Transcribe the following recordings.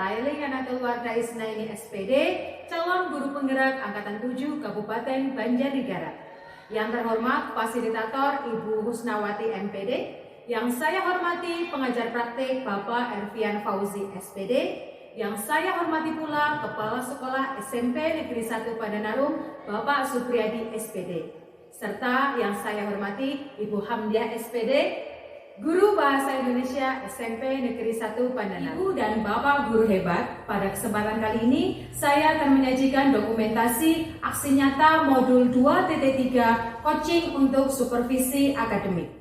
Laili Kanatul Warda Isnaini SPD, calon guru penggerak Angkatan 7 Kabupaten Banjarnegara. Yang terhormat Fasilitator Ibu Husnawati MPD, yang saya hormati pengajar praktik Bapak Ervian Fauzi SPD, yang saya hormati pula Kepala Sekolah SMP Negeri 1 Padanarum Bapak Supriyadi SPD, serta yang saya hormati Ibu Hamdiah SPD, Guru Bahasa Indonesia SMP Negeri 1 Pandanarum. Ibu dan Bapak guru hebat, pada kesempatan kali ini saya akan menyajikan dokumentasi aksi nyata modul 2.3 coaching untuk supervisi akademik.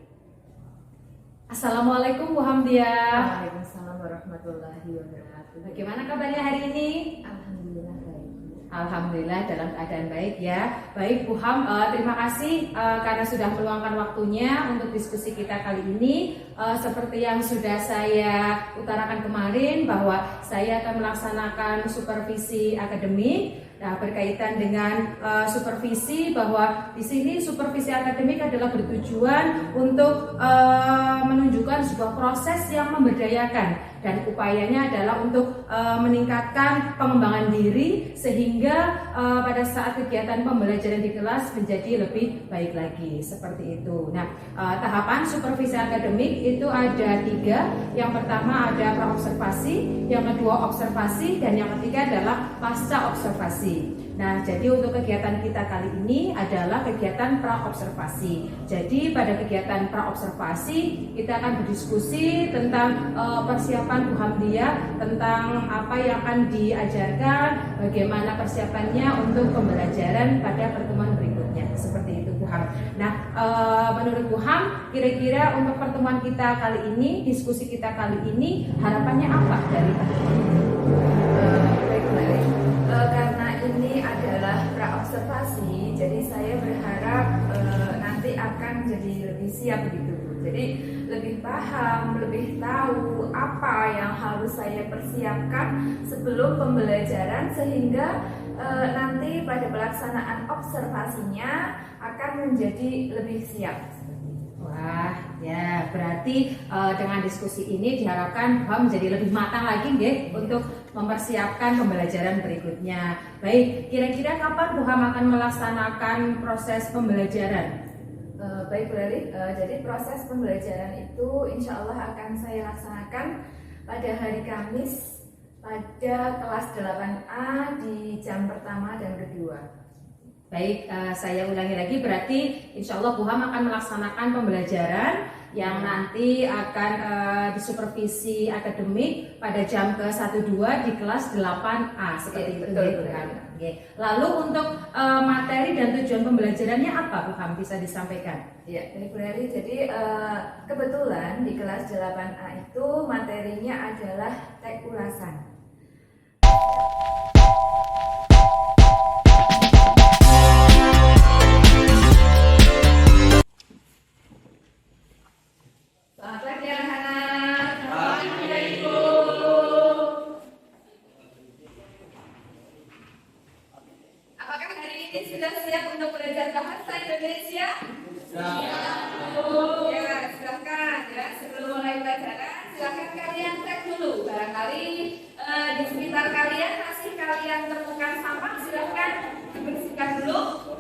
Assalamualaikum Bu Hamdiah. Waalaikumsalam warahmatullahi wabarakatuh. Bagaimana kabarnya hari ini? Alhamdulillah baik. Alhamdulillah dalam keadaan baik ya. Baik Bu Ham, terima kasih karena sudah meluangkan waktunya untuk diskusi kita kali ini. Seperti yang sudah saya utarakan kemarin bahwa saya akan melaksanakan supervisi akademik. Nah, berkaitan dengan supervisi, bahwa di sini supervisi akademik adalah bertujuan untuk menunjukkan sebuah proses yang memberdayakan, dan upayanya adalah untuk meningkatkan pengembangan diri sehingga pada saat kegiatan pembelajaran di kelas menjadi lebih baik lagi, seperti itu. Nah, tahapan supervisi akademik itu ada 3. Yang pertama ada praobservasi, yang kedua observasi, dan yang ketiga adalah pasca observasi. Nah, jadi untuk kegiatan kita kali ini adalah kegiatan praobservasi. Jadi pada kegiatan praobservasi kita akan berdiskusi tentang persiapan Bu Hamdiah, tentang apa yang akan diajarkan, bagaimana persiapannya untuk pembelajaran pada pertemuan berikutnya. Seperti itu Bu Ham. Nah, menurut Bu Ham, kira-kira untuk pertemuan kita kali ini, diskusi kita kali ini, harapannya apa dari pertemuan ini? Baik. Karena ini adalah praobservasi, jadi saya berharap nanti akan jadi lebih siap begitu. Jadi lebih paham, lebih tahu apa yang harus saya persiapkan sebelum pembelajaran, sehingga nanti pada pelaksanaan observasinya akan menjadi lebih siap. Wah, ya berarti dengan diskusi ini diharapkan bahwa menjadi lebih matang lagi nggih untuk mempersiapkan pembelajaran berikutnya. Baik, kira-kira kapan Bu Ham akan melaksanakan proses pembelajaran? Baik Bu Lali, jadi proses pembelajaran itu insya Allah akan saya laksanakan pada hari Kamis pada kelas 8A di jam pertama dan kedua. Baik, saya ulangi lagi, berarti insya Allah Bu Ham akan melaksanakan pembelajaran yang nanti akan disupervisi akademik pada jam ke-12 di kelas 8A, seperti itu Bu Ham. Lalu untuk materi dan tujuan pembelajarannya apa Bu Ham, bisa disampaikan? Ya, Bu Lali, jadi kebetulan di kelas 8A itu materinya adalah teks ulasan. Selamat pagi anak-anak. Apakah hari ini sudah siap untuk belajar bahasa Indonesia? Ya, silakan ya. Sebelum mulai pelajaran, silakan kalian cek dulu. Barangkali di sekitar kalian masih kalian temukan sampah, silakan dibersihkan dulu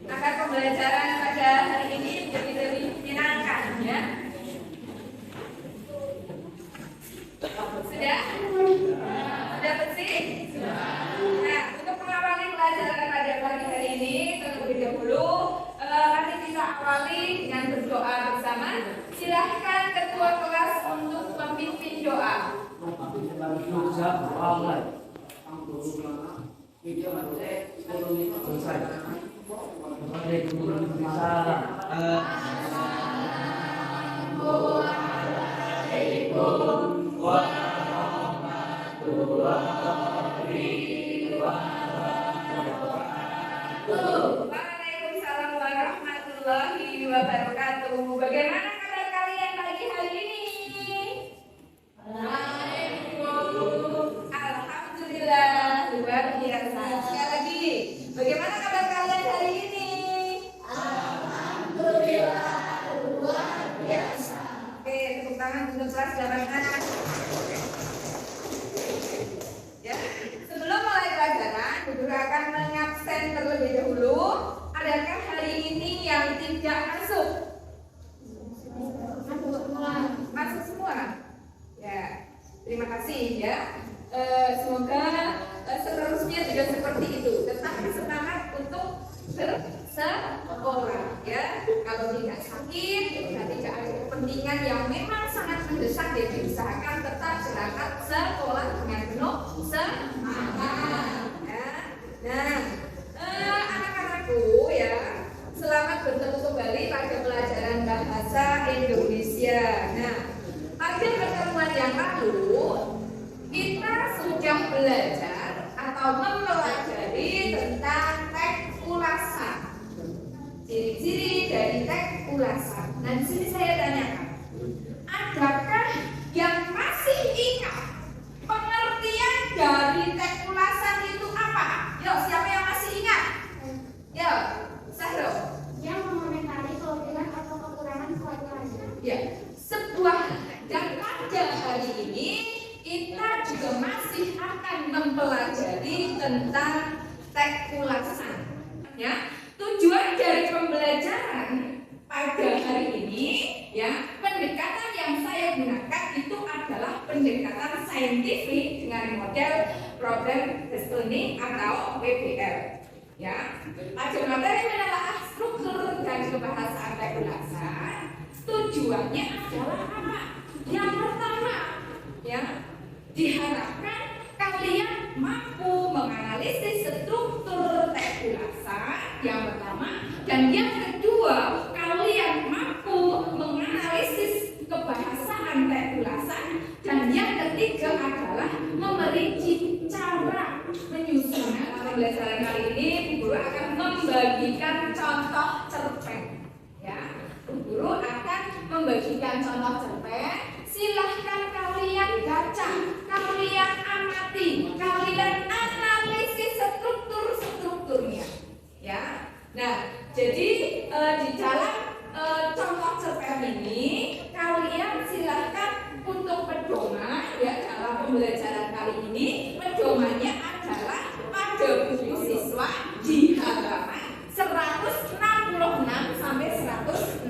agar pembelajaran pada hari ini menjadi lebih menyenangkan ya. Sudah? Sudah bersih? Nah, untuk mengawali pelajaran pada pagi hari ini, terlebih dahulu mari kita awali dengan berdoa bersama. Silahkan ketua kelas untuk memimpin doa. Waalaikumsalam warahmatullahi wabarakatuh. Bagaimana kabar kalian pagi hari ini? Alhamdulillah, luar biasa. Sekali lagi, bagaimana kabar kalian hari ini? Alhamdulillah, luar biasa. Oke, tepuk tangan untuk kelas 8A. Semoga seterusnya juga seperti itu. Tetap bersemangat untuk bersekolah ya. Kalau tidak sakit, tidak ada kepentingan yang memang sangat mendesak, ya diusahakan tetap berangkat sekolah dengan penuh semangat. Ya. Nah, anak-anakku ya, selamat bertemu kembali pada pelajaran bahasa Indonesia. Nah, pada pertemuan yang lalu kita sudah belajar atau mempelajari tentang teks ulasan. Ciri-ciri dari teks ulasan. Nah, di sini saya tanyakan, adakah yang masih ingat pengertian dari teks ulasan itu apa? Yuk, siapa yang masih ingat? Yuk, Sahro. Yang mengomentari kelebihan atau kekurangan suatu hasil. Ya, sebuah, dan pada hari ini kita juga masih akan mempelajari tentang teks ulasan. Ya, tujuan dari pembelajaran pada hari ini, ya, pendekatan yang saya gunakan itu adalah pendekatan saintifik dengan model problem reasoning atau PBL. Ya, pada materi menelaah struktur dan kebahasaan teks ulasan, tujuannya adalah apa? Yang pertama, ya, diharapkan kalian mampu menganalisis struktur teks ulasan yang pertama, dan yang kedua, kalian mampu menganalisis kebahasaan teks ulasan, dan yang ketiga adalah memberi cara menyusun. Pembelajaran kali ini Bu Guru akan membagikan contoh cerpen. Ya, Bu Guru akan membagikan contoh cerpen. Silahkan kalian baca, kalian amati, kalian analisis strukturnya. Ya, nah, jadi di dalam contoh cerpen ini kalian silahkan untuk pedoman ya dalam pembelajaran kali ini. Pedomannya adalah pada buku siswa di halaman 166 sampai 169.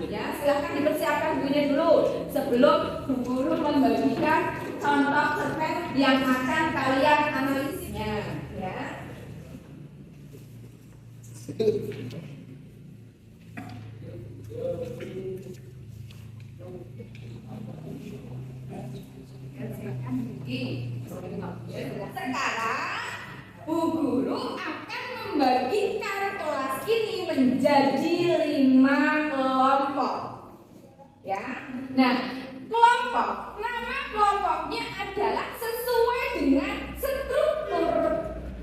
Ya, silahkan dipersiapkan bukunya dulu sebelum Bu Guru membagikan contoh cerpen yang akan kalian analisisnya. Ya. Sekarang Bu Guru akan membagikan kelas ini menjadi 5 kelompok. Ya. Nah, nama kelompoknya adalah sesuai dengan struktur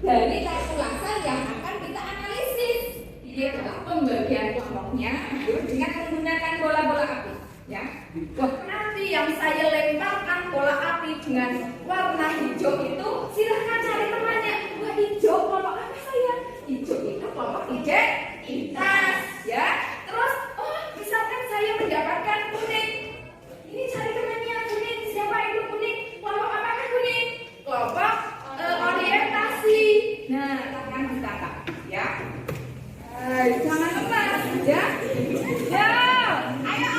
dari teks ulasan yang akan kita analisis. Ini adalah pembagian kelompoknya dengan menggunakan bola-bola api. Ya. Wah, nanti yang saya lemparkan bola api dengan warna hijau itu, silahkan cari temannya. Wah, hijau kelompok apa saya? Hijau itu kelompok identitas. Ya. Terus, oh, misalkan saya mendapatkan kuning. Ini cari temannya kuning. Siapa itu kuning? Kelompok apakah kuning? Kelompok orientasi. Nah, silahkan ditangkap. Ya. Jangan lemas. Ya. Ya. Ayo.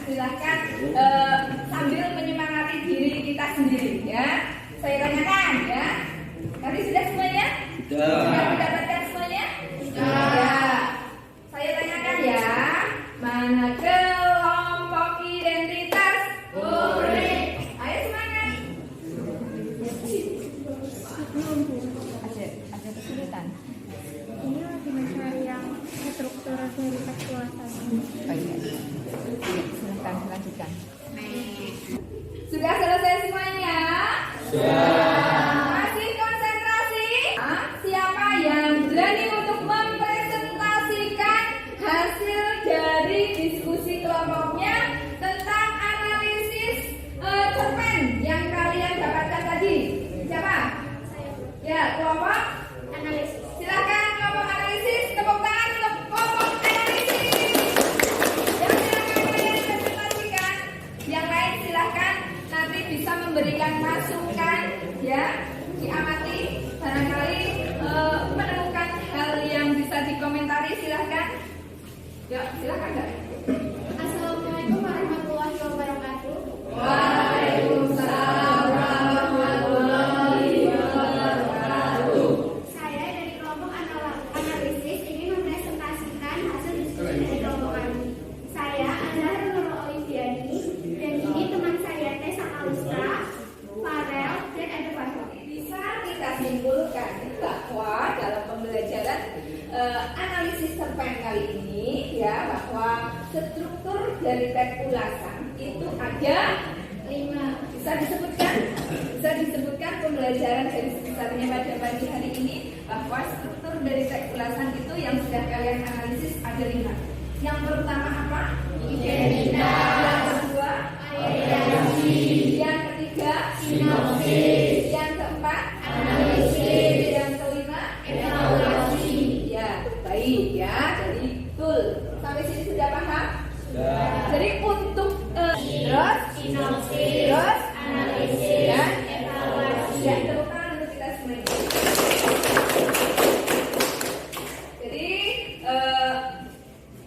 Silahkan sambil menyemangati diri kita sendiri ya. Saya tanyakan ya. Tadi sudah semuanya? Sudah mendapatkan semuanya? Sudah. Ya. Saya tanyakan ya. Mana kelompok identitas? Kuning. Ayo semangat. Ada kesulitan. Ini lagi mencari yang struktur dari teks ulasan. Oh iya. Silahkan lanjutkan. Sudah selesai semuanya? Sudah. Masih konsen kelompok Analisis. silakan kelompok analisis, tepuk tangan untuk kelompok analisis. Dan silakan kalian presentasikan. Yang lain silakan nanti bisa memberikan masukan ya, diamati barangkali menemukan hal yang bisa dikomentari. Silakan. Ya, silakan Mbak. Assalamualaikum warahmatullahi wabarakatuh. Waalaikumsalam warahmatullahi wabarakatuh. Saya dari kelompok analisis ingin mempresentasikan hasil diskusi dari kelompok kami. Saya adalah Nurul Oliviani dan ini teman saya Tessa Alustra, Farel, dan Eda Fahmi. Bisa kita simpulkan bahwa dalam pembelajaran analisis cerpen kali ini ya, bahwa struktur dari tek ulasan itu ada 5. Bisa disebutkan pembelajaran dari sebesarnya pada pagi hari ini, bahwa struktur dari tek ulasan itu yang sudah kalian analisis ada 5. Yang pertama apa? Identitas. Yang kedua? Alienasi. Yang ketiga? Sinopsis. Yang keempat? Analisis. Yang kelima? Evaluasi. Ya, baik ya. Jadi betul. Sampai sini sudah paham? Sudah. Jadi untuk terus sinopsis, terus analisis, dan evaluasi. Ya, tepuk tangan untuk kita semua. Jadi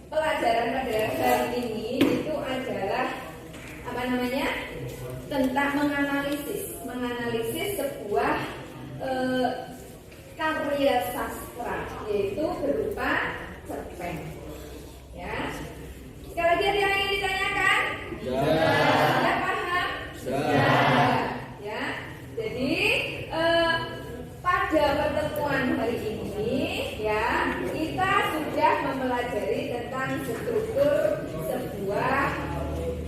pelajaran pada hari ini itu adalah apa namanya? Tentang menganalisis sebuah karya sastra, yaitu berupa cerpen. Ya. Sekali lagi ada yang ingin ditanyakan? Sudah paham? Sudah. Ya. Jadi pada pertemuan hari ini ya, kita sudah mempelajari tentang struktur sebuah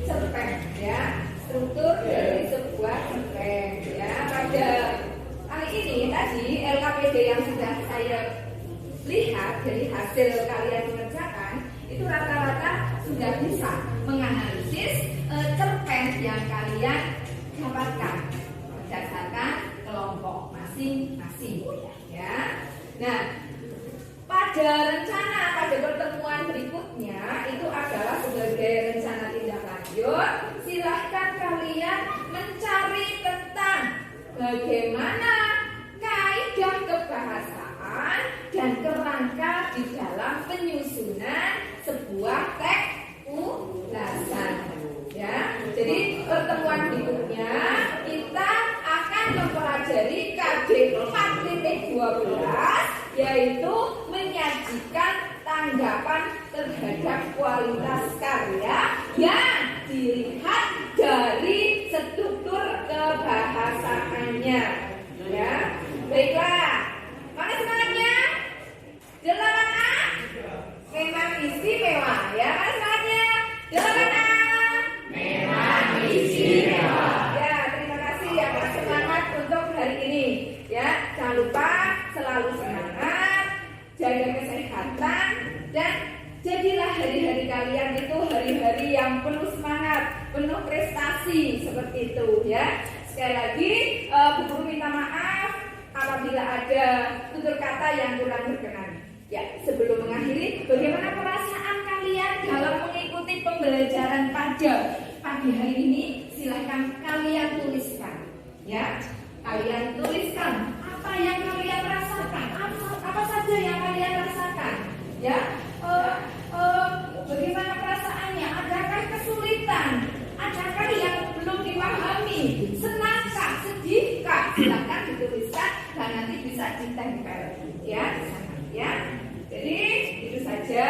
cerpen ya. Struktur dari sebuah cerpen ya. Pada kali ini tadi LKPD yang sudah saya lihat dari hasil kalian mengerjakan itu rata-rata sudah bisa menganalisis cerpen yang kalian dapatkan berdasarkan kelompok masing-masing ya. Nah, pada pertemuan berikutnya itu adalah sebagai rencana tindak lanjut, silahkan kalian mencari tentang bagaimana kaidah kebahasaan dan kerangka di dalam penyusunan sebuah teks ulasan. Ya, jadi pertemuan berikutnya kita akan mempelajari KD 4.12, yaitu menyajikan tanggapan terhadap kualitas karya yang dilihat dari struktur kebahasaannya. Ya, baiklah. Mana semangatnya? 8A memang istimewa ya. Mana semangatnya? 8A memang istimewa. Ya, terima kasih atas semangat untuk hari ini. Ya, jangan lupa selalu semangat, jaga kesehatan, dan jadilah hari-hari kalian itu hari-hari yang penuh semangat, penuh prestasi seperti itu ya. Sekali lagi, Bu Guru minta maaf apabila ada tutur kata yang kurang berkenan. Ya, sebelum mengakhiri, bagaimana perasaan kalian dalam mengikuti pembelajaran pada pagi hari ini? Silahkan kalian tuliskan. Ya, kalian tuliskan apa yang kalian rasakan, apa saja yang kalian rasakan. Ya, bagaimana perasaannya? Adakah kesulitan? Adakah yang belum dipahami? Senangkah? Sedihkah? Silahkan dituliskan dan nanti bisa ditempel ya di sana ya. Jadi itu saja.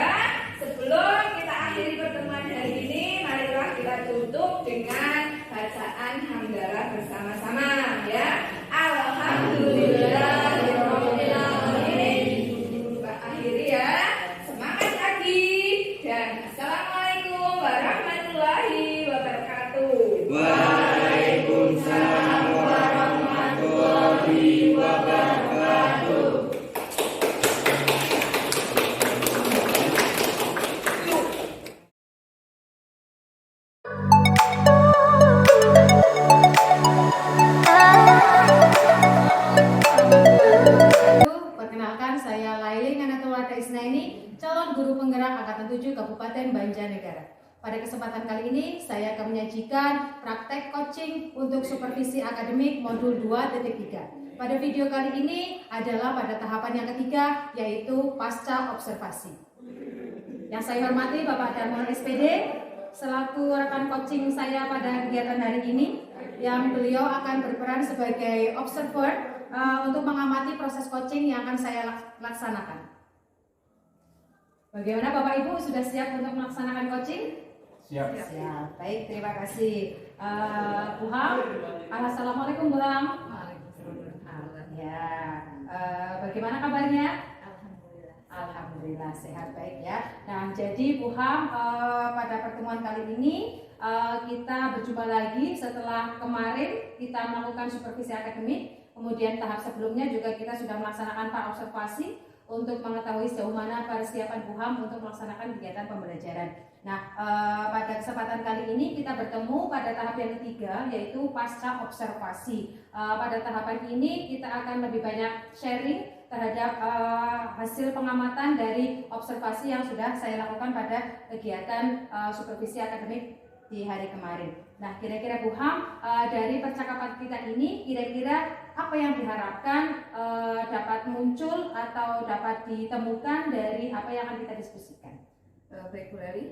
Sebelum kita akhiri pertemuan hari ini, marilah kita tutup dengan bacaan hamdalah bersama-sama ya. Alhamdulillahirabbil alamin. Kita akhiri ya. Semangat lagi dan assalamualaikum warahmatullahi wabarakatuh. Waalaikumsalam warahmatullahi wabarakatuh. Thank you. Guru Penggerak Angkatan 7 Kabupaten Banjarnegara. Pada kesempatan kali ini, saya akan menyajikan praktek coaching untuk supervisi akademik modul 2.3. Pada video kali ini adalah pada tahapan yang ketiga, yaitu pasca observasi. Yang saya hormati Bapak Darmono SPD, selaku rekan coaching saya pada kegiatan hari ini, yang beliau akan berperan sebagai observer untuk mengamati proses coaching yang akan saya laksanakan. Bagaimana Bapak Ibu, sudah siap untuk melaksanakan coaching? Siap. Siap. Baik, terima kasih. Bu Ham, assalamualaikum Bu Ham. Ya, bagaimana kabarnya? Alhamdulillah. Alhamdulillah sehat, baik ya. Nah, jadi Bu Ham, pada pertemuan kali ini kita berjumpa lagi setelah kemarin kita melakukan supervisi akademik. Kemudian tahap sebelumnya juga kita sudah melaksanakan praobservasi untuk mengetahui sejauh mana persiapan Bu Ham untuk melaksanakan kegiatan pembelajaran. Nah, pada kesempatan kali ini kita bertemu pada tahap yang ketiga, yaitu pasca observasi. Pada tahapan ini kita akan lebih banyak sharing terhadap hasil pengamatan dari observasi yang sudah saya lakukan pada kegiatan supervisi akademik di hari kemarin. Nah, kira-kira Bu Ham, dari percakapan kita ini, kira-kira apa yang diharapkan dapat muncul atau dapat ditemukan dari apa yang akan kita diskusikan? Baik Bu Lali,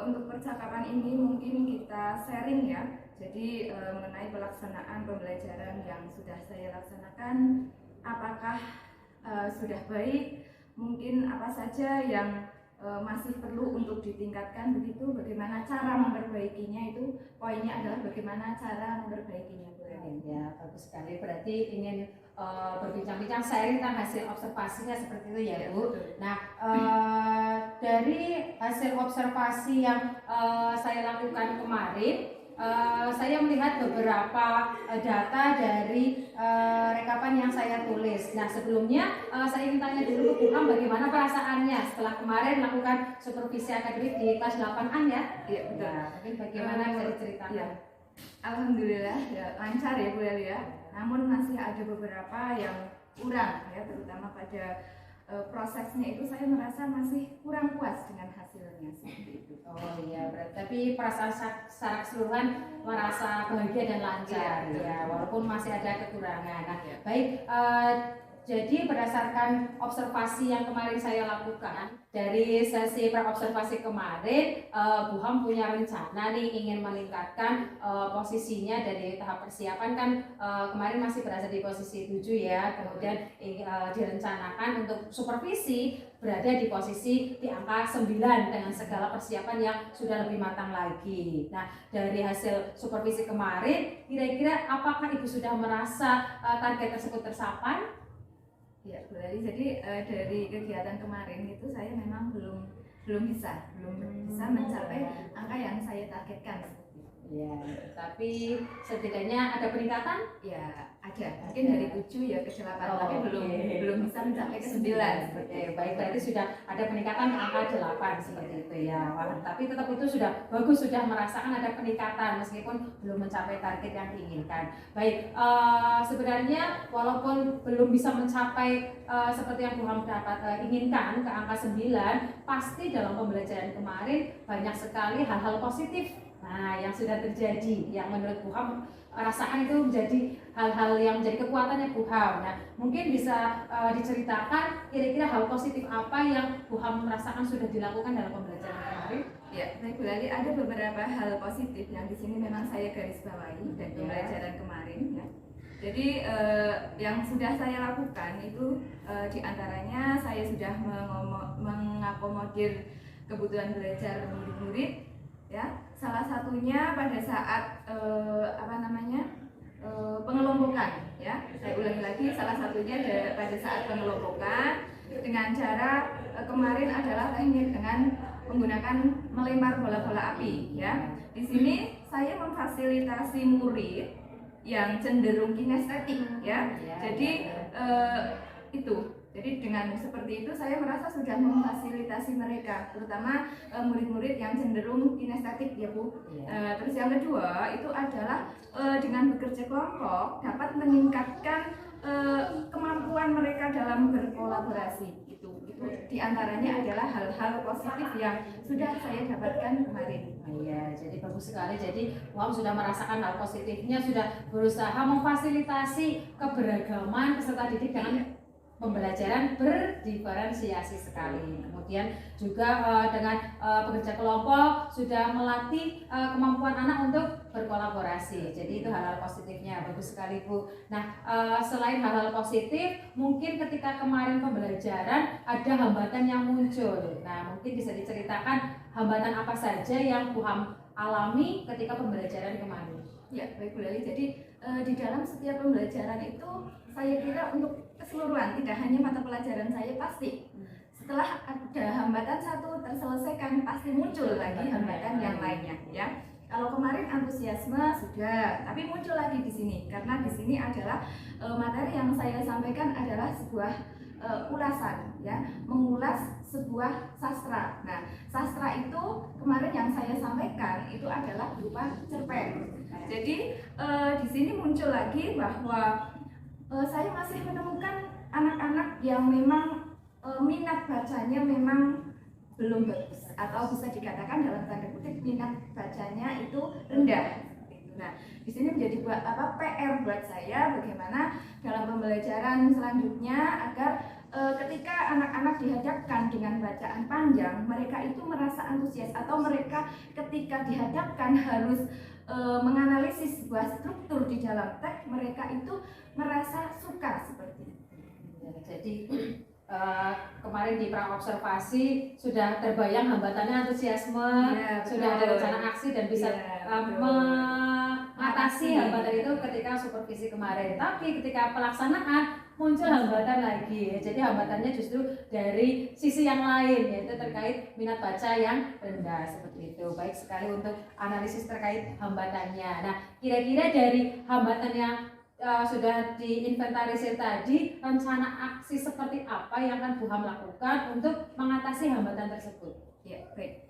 untuk percakapan ini mungkin kita sharing ya. Jadi mengenai pelaksanaan pembelajaran yang sudah saya laksanakan, apakah sudah baik, mungkin apa saja yang masih perlu untuk ditingkatkan, begitu bagaimana cara memperbaikinya, itu poinnya adalah bagaimana cara memperbaikinya Bu Lali. Ya, bagus sekali. Berarti ingin berbincang-bincang sharing tentang hasil observasinya seperti itu ya Bu. Nah, dari hasil observasi yang saya lakukan kemarin, saya melihat beberapa data dari rekapan yang saya tulis. Nah, sebelumnya saya ingin tanya dulu ke Bu Ham, bagaimana perasaannya setelah kemarin melakukan supervisi akademik di kelas 8-an ya? Iya, betul. Nah, mungkin bagaimana bisa diceritakan? Ya. Alhamdulillah ya, lancar ya Bu Lali ya. Namun masih ada beberapa yang kurang ya, terutama pada prosesnya itu saya merasa masih kurang puas dengan hasilnya seperti itu. Oh iya, berarti tapi perasaan secara keseluruhan merasa bahagia dan lancar ya, walaupun masih ada kekurangan. Nah, baik, jadi berdasarkan observasi yang kemarin saya lakukan dari sesi praobservasi kemarin, Bu Ham punya rencana nih ingin meningkatkan posisinya dari tahap persiapan kan kemarin masih berada di posisi 7 ya, kemudian direncanakan untuk supervisi berada di posisi di angka 9 dengan segala persiapan yang sudah lebih matang lagi. Nah, dari hasil supervisi kemarin, kira-kira apakah Ibu sudah merasa target tersebut tercapai? Ya Bu Lali, jadi dari kegiatan kemarin itu saya memang belum bisa mencapai angka yang saya targetkan. Ya, tapi setidaknya ada peningkatan? Ya ada, mungkin dari 7 ya ke 8, tapi belum bisa mencapai ke 9. Baik, berarti sudah ada peningkatan angka 8 seperti itu ya. Wah, tapi tetap itu sudah bagus, sudah merasakan ada peningkatan meskipun belum mencapai target yang diinginkan. Baik, sebenarnya walaupun belum bisa mencapai seperti yang Bu Ham inginkan ke angka 9, pasti dalam pembelajaran kemarin banyak sekali hal-hal positif yang sudah terjadi, yang menurut Bu Ham rasakan itu menjadi hal-hal yang menjadi kekuatannya Bu Ham. Nah, mungkin bisa diceritakan kira-kira hal positif apa yang Bu Ham merasakan sudah dilakukan dalam pembelajaran kemarin? Ya, baik Bu Lali, ada beberapa hal positif yang di sini memang saya garis bawahi dari pembelajaran kemarin ya. Jadi yang sudah saya lakukan itu diantaranya saya sudah mengakomodir kebutuhan belajar murid-murid. Ya, salah satunya pada saat pengelompokan ya. Saya ulangi lagi, salah satunya pada saat pengelompokan dengan cara kemarin adalah teknik dengan menggunakan melempar bola-bola api ya. Di sini saya memfasilitasi murid yang cenderung kinestetik ya. Jadi Jadi dengan seperti itu saya merasa sudah memfasilitasi mereka, terutama murid-murid yang cenderung kinestetik ya Bu. Terus yang kedua itu adalah dengan bekerja kelompok dapat meningkatkan kemampuan mereka dalam berkolaborasi. Itu Itu diantaranya adalah hal-hal positif yang sudah saya dapatkan kemarin. Iya, jadi bagus sekali. Jadi Wam sudah merasakan hal positifnya, sudah berusaha memfasilitasi keberagaman peserta didik dengan pembelajaran berdiferensiasi sekali. Kemudian juga dengan pekerja kelompok sudah melatih kemampuan anak untuk berkolaborasi. Jadi itu hal-hal positifnya, bagus sekali Bu. Nah, selain hal-hal positif, mungkin ketika kemarin pembelajaran ada hambatan yang muncul. Nah, mungkin bisa diceritakan hambatan apa saja yang Bu Ham alami ketika pembelajaran kemarin. Ya, baik Bu Lali. Jadi di dalam setiap pembelajaran itu saya kira untuk keseluruhan, tidak hanya mata pelajaran saya pasti. Setelah ada hambatan satu terselesaikan, pasti muncul lagi hambatan yang lainnya, ya. Kalau kemarin antusiasme sudah, tapi muncul lagi di sini karena di sini adalah materi yang saya sampaikan adalah sebuah ulasan, ya, mengulas sebuah sastra. Nah, sastra itu kemarin yang saya sampaikan itu adalah berupa cerpen. Jadi di sini muncul lagi bahwa saya masih menemukan anak-anak yang memang minat bacanya memang belum bagus, atau bisa dikatakan dalam tanda kutip minat bacanya itu rendah. Nah, di sini menjadi PR buat saya bagaimana dalam pembelajaran selanjutnya agar ketika anak-anak dihadapkan dengan bacaan panjang, mereka itu merasa antusias, atau mereka ketika dihadapkan harus menganalisis sebuah struktur di dalam teks, mereka itu merasa suka seperti itu. Ya, jadi kemarin di praobservasi sudah terbayang hambatannya antusiasme, ya, sudah ada rencana aksi dan bisa mengatasi hambatan itu ketika supervisi kemarin. Tapi ketika pelaksanaan muncul hambatan lagi. Jadi hambatannya justru dari sisi yang lain, yaitu terkait minat baca yang rendah seperti itu. Baik sekali untuk analisis terkait hambatannya. Nah, kira-kira dari hambatan yang sudah diinventarisir tadi, rencana aksi seperti apa yang akan Bu Ham lakukan untuk mengatasi hambatan tersebut? Ya, baik.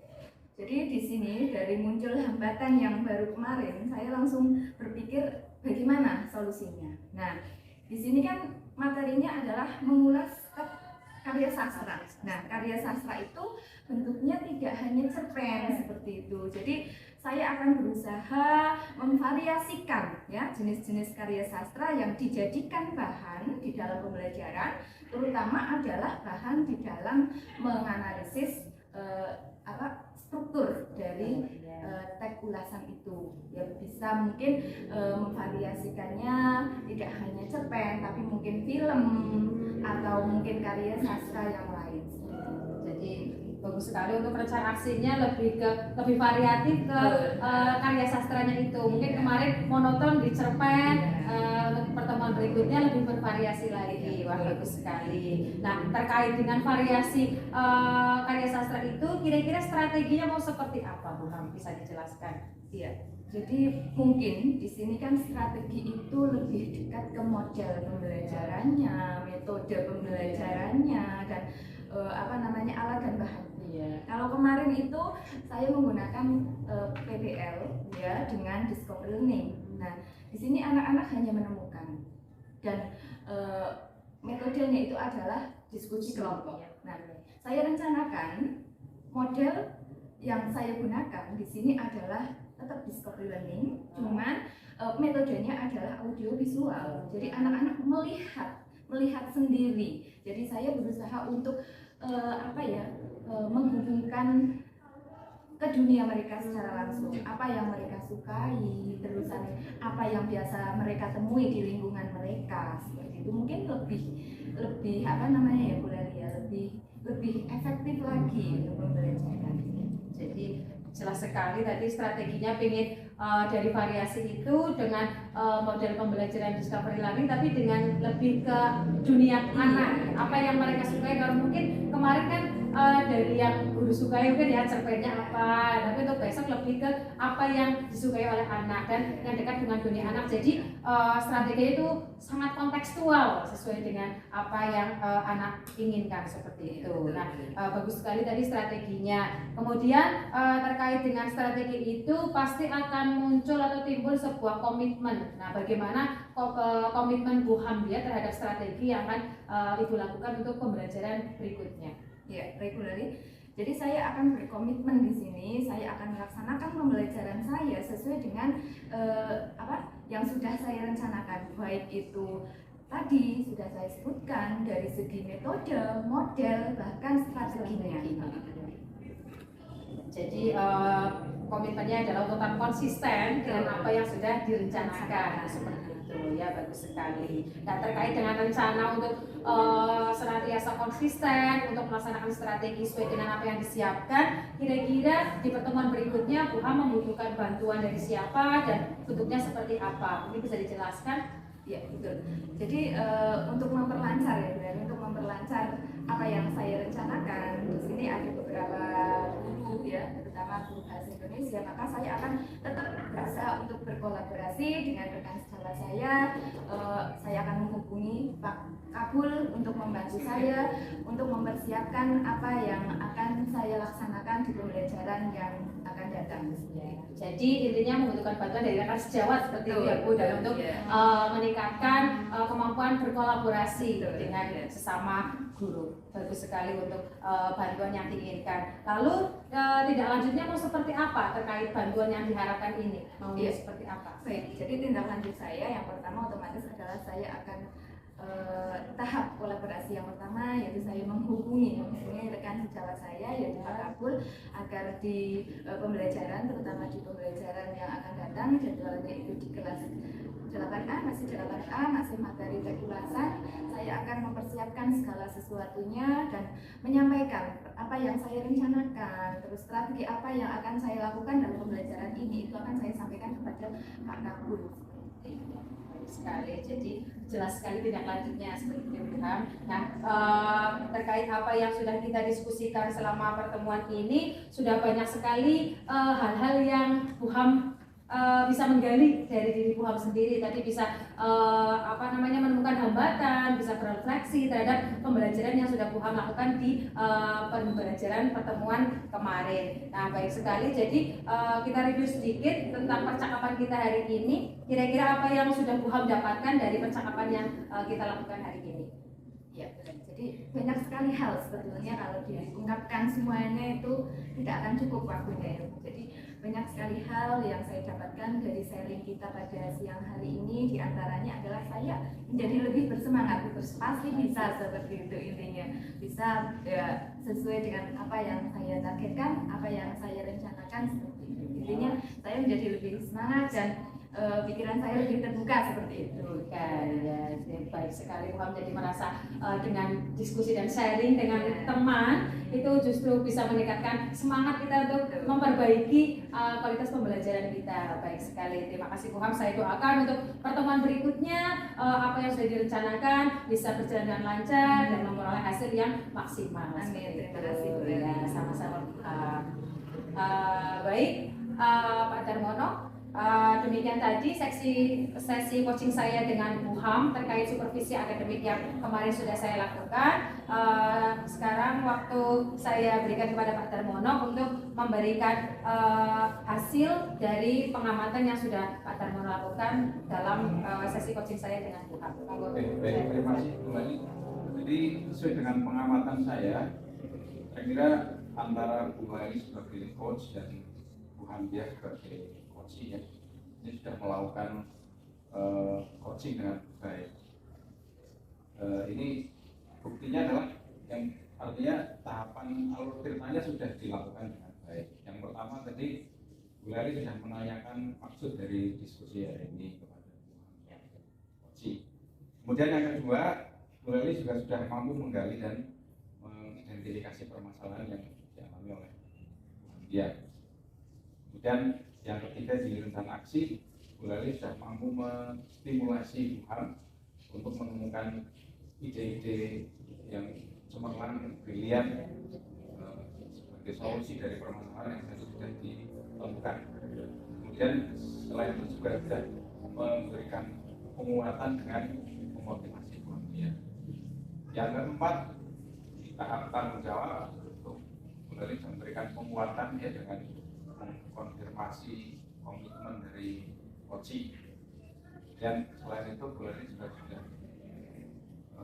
Jadi di sini dari muncul hambatan yang baru kemarin, saya langsung berpikir bagaimana solusinya. Nah, di sini kan materinya adalah mengulas karya sastra. Nah, karya sastra itu bentuknya tidak hanya cerpen seperti itu. Jadi saya akan berusaha memvariasikan, ya, jenis-jenis karya sastra yang dijadikan bahan di dalam pembelajaran, terutama adalah bahan di dalam menganalisis struktur dari teks ulasan itu. Ya, bisa mungkin memvariasikannya tidak hanya cerpen, tapi mungkin film atau mungkin karya sastra yang lain. Jadi bagus sekali untuk rencana aksinya lebih variatif ke karya sastranya itu. Mungkin kemarin monoton di cerpen, untuk pertemuan berikutnya lebih bervariasi lagi. Wah, bagus sekali. Nah, terkait dengan variasi karya sastra itu, kira-kira strateginya mau seperti apa, Bu Ham? Bisa dijelaskan? Iya. Jadi mungkin di sini kan strategi itu lebih dekat ke model pembelajarannya, metode pembelajarannya, dan alat dan bahan. Iya. Kalau kemarin itu saya menggunakan PBL, ya, dengan discovery learning. Nah, di sini anak-anak hanya menemukan, dan metodenya itu adalah diskusi kelompok. Nah, saya rencanakan model yang saya gunakan di sini adalah tetap discovery learning, cuman metodenya adalah audio visual. Jadi anak-anak melihat sendiri. Jadi saya berusaha untuk menghubungkan ke dunia mereka secara langsung, apa yang mereka sukai, terusan apa yang biasa mereka temui di lingkungan mereka, seperti itu. Mungkin lebih Bu Lali, ya, lebih efektif lagi untuk pembelajaran. Jadi jelas sekali tadi strateginya pengen dari variasi itu dengan model pembelajaran discovery learning, tapi dengan lebih ke dunia anak, apa yang mereka sukai. Kalau mungkin kemarin kan dari yang guru sukai mungkin ya cerpennya apa, tapi untuk besok lebih ke apa yang disukai oleh anak dan yang dekat dengan dunia anak. Jadi strategi itu sangat kontekstual sesuai dengan apa yang anak inginkan seperti itu. Nah, bagus sekali tadi strateginya. Kemudian terkait dengan strategi itu pasti akan muncul atau timbul sebuah komitmen. Nah, bagaimana komitmen Bu Hamdia terhadap strategi yang akan Ibu lakukan untuk pembelajaran berikutnya. Ya, regularly. Jadi saya akan berkomitmen di sini, saya akan melaksanakan pembelajaran saya sesuai dengan yang sudah saya rencanakan, baik itu tadi sudah saya sebutkan dari segi metode, model, bahkan strateginya. Jadi komitmennya adalah untuk tetap konsisten dengan apa yang sudah direncanakan, seperti itu ya, bagus sekali. Nah, terkait dengan rencana untuk senantiasa konsisten untuk melaksanakan strategi sesuai dengan apa yang disiapkan, kira-kira di pertemuan berikutnya Bu Ham membutuhkan bantuan dari siapa dan bentuknya seperti apa? Ini bisa dijelaskan? Ya, betul. Jadi untuk memperlancar ya, dan untuk memperlancar apa yang saya rencanakan, di sini ada beberapa guru ya, terutama guru bahasa Indonesia, maka saya akan tetap berusaha untuk berkolaborasi dengan rekan sejawat saya akan menghubungi Pak Kabul untuk membantu saya untuk mempersiapkan apa yang akan saya laksanakan di pembelajaran yang akan datang. Ya. Jadi intinya membutuhkan bantuan dari rekan sejawat seperti itu ya Bu, dalam untuk meningkatkan kemampuan berkolaborasi dengan sesama guru. Bagus sekali untuk bantuan yang diinginkan. Lalu tindak lanjutnya mau seperti apa terkait bantuan yang diharapkan ini? Mau seperti apa? Baik, jadi tindak lanjut saya yang pertama otomatis adalah saya akan tahap kolaborasi yang pertama yaitu saya menghubungi rekan sejawat saya yaitu Pak Kabul agar di pembelajaran, terutama di pembelajaran yang akan datang, jadwalnya itu di kelas 8A, masih 8A, masih materi regulasan, saya akan mempersiapkan segala sesuatunya dan menyampaikan apa yang saya rencanakan, terus strategi apa yang akan saya lakukan dalam pembelajaran ini, itu akan saya sampaikan kepada Pak Kabul. Sekali, jadi jelas sekali tindak lanjutnya seperti itu Bu Ham. Nah, terkait apa yang sudah kita diskusikan selama pertemuan ini, sudah banyak sekali hal-hal yang Bu Ham bisa menggali dari diri Bu Ham sendiri. Tadi bisa menemukan hambatan, bisa berefleksi terhadap pembelajaran yang sudah Bu Ham lakukan di pembelajaran pertemuan kemarin. Nah, baik sekali. Jadi kita review sedikit tentang percakapan kita hari ini. Kira-kira apa yang sudah Bu Ham dapatkan dari percakapan yang kita lakukan hari ini? Ya, jadi banyak sekali hal sebetulnya kalau diungkapkan semuanya itu tidak akan cukup waktunya. Jadi banyak sekali hal yang saya dapatkan dari sharing kita pada siang hari ini. Di antaranya adalah saya menjadi lebih bersemangat, terus pasti bisa seperti itu intinya. Bisa ya, sesuai dengan apa yang saya targetkan, apa yang saya rencanakan seperti itu. Intinya saya menjadi lebih semangat dan pikiran saya lebih terbuka seperti itu. Ya, baik sekali Bu Ham. Jadi merasa dengan diskusi dan sharing dengan teman itu justru bisa meningkatkan semangat kita untuk memperbaiki kualitas pembelajaran kita. Baik sekali, terima kasih Bu Ham. Saya doakan untuk pertemuan berikutnya apa yang sudah direncanakan bisa berjalan dengan lancar dan memperoleh hasil yang maksimal. Amin. Terima kasih Bu. Ya, sama-sama Bu Ham. Baik, Pak Darmono. Demikian tadi sesi coaching saya dengan Bu Ham terkait supervisi akademik yang kemarin sudah saya lakukan. Sekarang waktu saya berikan kepada Pak Darmono untuk memberikan hasil dari pengamatan yang sudah Pak Darmono lakukan dalam sesi coaching saya dengan Bu Ham. Baik, terima kasih kembali. Jadi sesuai dengan pengamatan saya kira antara Bu Mali sebagai coach dan Bu Hamdia sebagai coaching ya, ini sudah melakukan coaching dengan baik. Ini buktinya adalah yang artinya tahapan alur ceritanya sudah dilakukan dengan baik. Yang pertama tadi Bu Lali sudah menanyakan maksud dari diskusi hari ini kepada Bu Hamdia coaching. Kemudian yang kedua, Bu Lali juga sudah mampu menggali dan mengidentifikasi permasalahan yang dialami oleh Bu Hamdia. Kemudian yang ketiga di rencana aksi, Bu Lali sudah mampu menstimulasi Bu Ham untuk menemukan ide-ide yang cemerlang, brilian sebagai solusi dari permasalahan yang tadi sudah ditemukan. Kemudian selain itu juga sudah memberikan penguatan dengan memotivasi Bu Hamdia. Yang keempat, di tahap tanggung jawab untuk Bu Lali memberikan penguatan ya dengan konfirmasi komitmen dari coaching. Dan selain itu Bu Lely juga sudah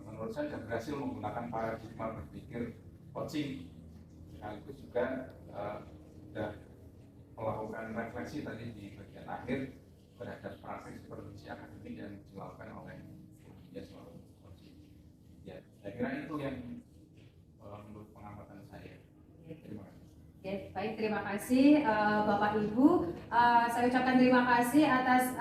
menurut saya sudah berhasil menggunakan paradigma berpikir coaching, sekaligus juga sudah melakukan refleksi tadi di bagian akhir terhadap praktik supervisi akademik yang dilakukan oleh dia selalu coaching. Ya, saya kira itu yang menurut pengamatan saya. Terima kasih. Oke, baik, terima kasih Bapak Ibu. Saya ucapkan terima kasih atas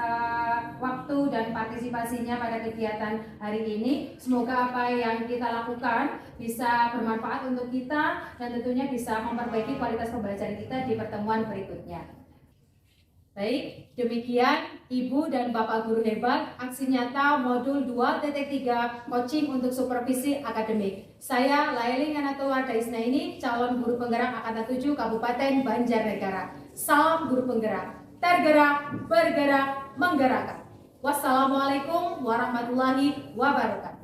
waktu dan partisipasinya pada kegiatan hari ini. Semoga apa yang kita lakukan bisa bermanfaat untuk kita dan tentunya bisa memperbaiki kualitas pembelajaran kita di pertemuan berikutnya. Baik, demikian Ibu dan Bapak Guru Hebat, aksi nyata modul 2.3 coaching untuk supervisi akademik. Saya Laeli Nganatul Wardaisnaini, calon guru penggerak Angkatan 7 Kabupaten Banjarnegara. Salam guru penggerak, tergerak, bergerak, menggerakkan. Wassalamualaikum warahmatullahi wabarakatuh.